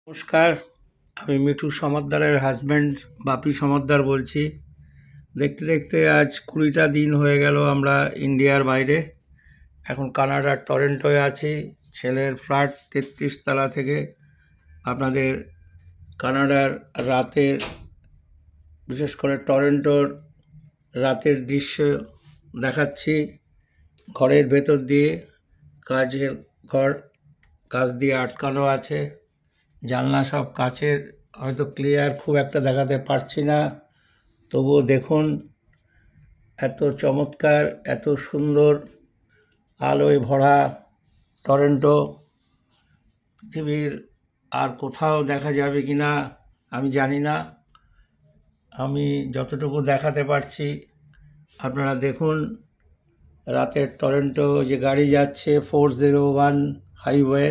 নমস্কার, আমি মিঠু সমাদ্দারের হাজব্যান্ড বাপি সমাদ্দার বলছি। দেখতে দেখতে আজ 20টা দিন হয়ে গেল আমরা ইন্ডিয়ার বাইরে। এখন কানাডার টরেন্টোয় আছি। ছেলের ফ্ল্যাট 33 তলা থেকে আপনাদের কানাডার রাতের, বিশেষ করে টরেন্টোর রাতের দৃশ্য দেখাচ্ছি। ঘরের ভেতর দিয়ে কাচের ঘর, কাচ দিয়ে আটকানো আছে। জানলা সব কাচের, হয়তো ক্লিয়ার খুব একটা দেখাতে পারছি না, তবুও দেখুন এত চমৎকার, এত সুন্দর আলোয় ভরা টরেন্টো পৃথিবীর আর কোথাও দেখা যাবে কি না আমি জানি না। আমি যতটুকু দেখাতে পারছি আপনারা দেখুন। রাতের টরেন্টো, যে গাড়ি যাচ্ছে 401 হাইওয়ে,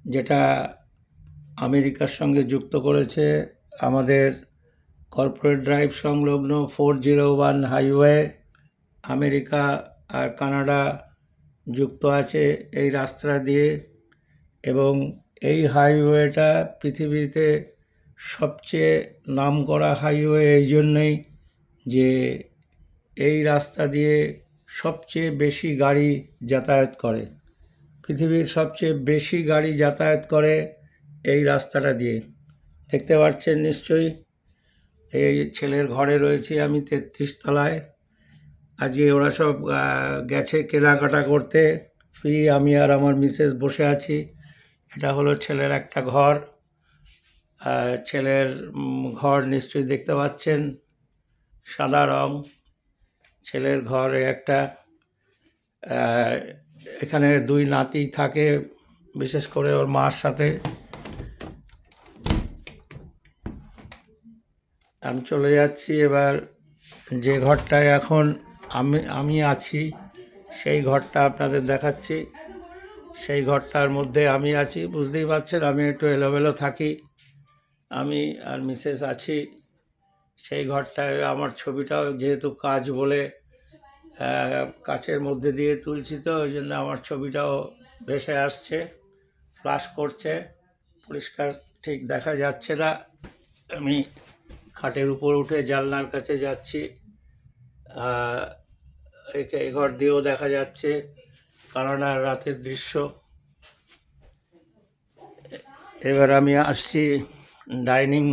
যেটা আমেরিকার সঙ্গে যুক্ত করেছে আমাদের কর্পোরেট ড্রাইভ সংলগ্ন 401 হাইওয়ে। আমেরিকা আর কানাডা যুক্ত আছে এই রাস্তা দিয়ে, এবং এই হাইওয়েটা পৃথিবীতে সবচেয়ে নামকরা হাইওয়ে এই জন্যই যে এই রাস্তা দিয়ে সবচেয়ে বেশি গাড়ি যাতায়াত করে। পৃথিবীর সবচেয়ে বেশি গাড়ি যাতায়াত করে এই রাস্তাটা দিয়ে। দেখতে পাচ্ছেন নিশ্চয়ই। এই ছেলের ঘরে রয়েছি আমি 33 তলায়। আজকে ওরা সব গেছে কেনাকাটা করতে, ফ্রি আমি আর আমার মিসেস বসে আছি। এটা হলো ছেলের একটা ঘর। ছেলের ঘর নিশ্চয়ই দেখতে পাচ্ছেন, সাদা রং। ছেলের ঘরে একটা, এখানে 2 নাতি থাকে, বিশেষ করে ওর মার সাথে। আমি চলে যাচ্ছি এবার যে ঘরটায় এখন আমি আছি, সেই ঘরটা আপনাদের দেখাচ্ছি। সেই ঘরটার মধ্যে আমি আছি, বুঝতেই পারছেন আমি একটু এলোমেলো থাকি। আমি আর মিসেস আছি সেই ঘরটায়। আমার ছবিটাও যেহেতু কাজ বলে কাচের মধ্যে দিয়ে তুলছি, তো ওই জন্য আমার ছবিটাও ভেসে আসছে, ফ্লাশ করছে, পরিষ্কার ঠিক দেখা যাচ্ছে না। আমি খাটের উপর উঠে জানলার কাছে যাচ্ছি। এই ঘর দিয়েও দেখা যাচ্ছে কানাডার রাতের দৃশ্য। এবার আমি আসছি ডাইনিং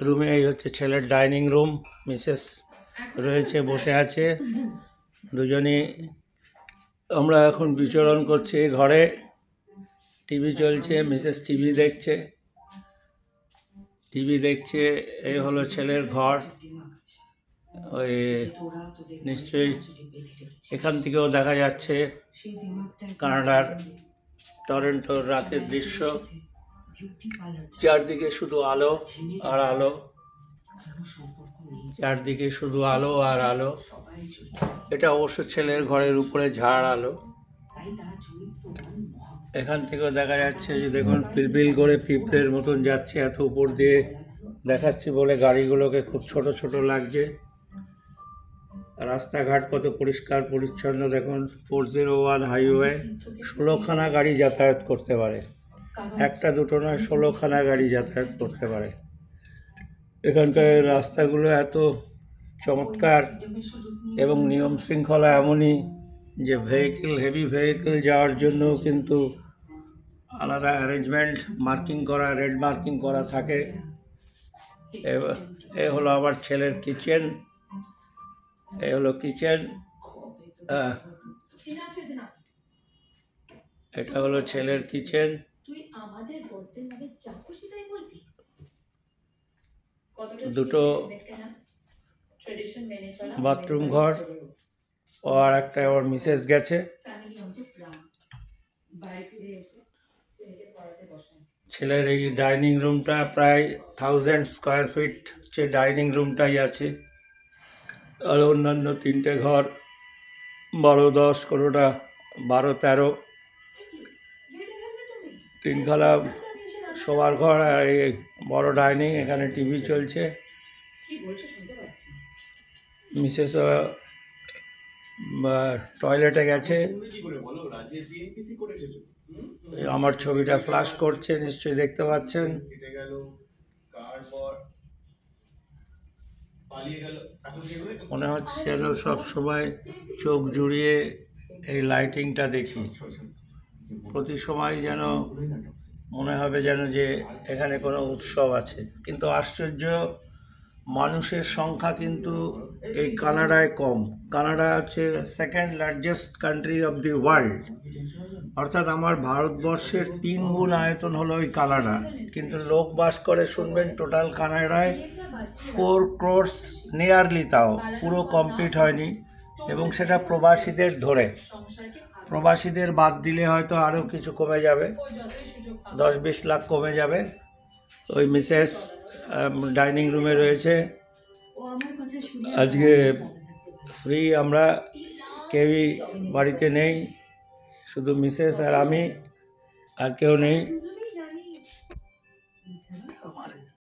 রুমে। এই হচ্ছে ছেলের ডাইনিং রুম। মিসেস রয়েছে, বসে আছে। দুজনে আমরা এখন বিচরণ করছি ঘরে। টিভি চলছে, মিসেস টিভি দেখছে। এই হলো ছেলের ঘর। ওই নিশ্চয়ই এখান থেকেও দেখা যাচ্ছে কানাডার টরেন্টোর রাতের দৃশ্য। চারদিকে শুধু আলো আর আলো, চারদিকে শুধু আলো আর আলো। এটা অবশ্য ছেলের ঘরের উপরে ঝাড় আলো। এখান থেকেও দেখা যাচ্ছে যে দেখুন, পিলপিল করে পিঁপড়ের মতন যাচ্ছে। এত উপর দিয়ে দেখাচ্ছি বলে গাড়িগুলোকে খুব ছোট ছোট লাগছে। রাস্তাঘাট কত পরিষ্কার পরিচ্ছন্ন দেখুন। 401 হাইওয়ে 16খানা গাড়ি যাতায়াত করতে পারে, একটা দুটো নয়, 16খানা গাড়ি যাতায়াত করতে পারে। এখানকার রাস্তাগুলো এত চমৎকার এবং নিয়ম শৃঙ্খলা এমনই যে হেভি ভেহিকেল যাওয়ার জন্য কিন্তু আলাদা অ্যারেঞ্জমেন্ট, মার্কিং করা, রেড মার্কিং করা থাকে। এ হলো আমার ছেলের কিচেন। এই হলো কিচেন। এটা হলো ছেলের কিচেন। দুটো বাথরুম ঘর, আর একটা ওর মিসেস গেছে। ছেলের এই ডাইনিং রুমটা প্রায় 1000 স্কোয়ার ফিট যে ডাইনিং রুমটাই আছে। আর অন্যান্য 3টে ঘর, 12, 10, কোনোটা 12, 13, 3খানা শোবার ঘর আর এই বড় ডাইনিং। এখানে টিভি চলছে। মিসেস টয়লেটে গেছে। আমার ছবিটা ফ্ল্যাশ করছে, নিশ্চয়ই দেখতে পাচ্ছেন। মনে হচ্ছে যেন সব সময় চোখ জুড়িয়ে এই লাইটিংটা দেখি। প্রতি সময় যেন মনে হবে যেন যে এখানে কোনো উৎসব আছে। কিন্তু আশ্চর্য, মানুষের সংখ্যা কিন্তু এই কানাডায় কম। কানাডা হচ্ছে second largest country of the world, অর্থাৎ আমার ভারতবর্ষের 3 গুণ আয়তন হলো ওই কানাডা। কিন্তু লোক বাস করে শুনবেন টোটাল কানাডায় 4 crores নিয়ারলি, তাও পুরো কমপ্লিট হয়নি, এবং সেটা প্রবাসীদের ধরে। প্রবাসীদের বাদ দিলে হয়তো আরও কিছু কমে যাবে, 10-20 লাখ কমে যাবে। ওই মিসেস ডাইনিং রুমে রয়েছে। আজকে ফ্রি, আমরা কেউই বাড়িতে নেই, শুধু মিসেস আর আমি, আর কেউ নেই।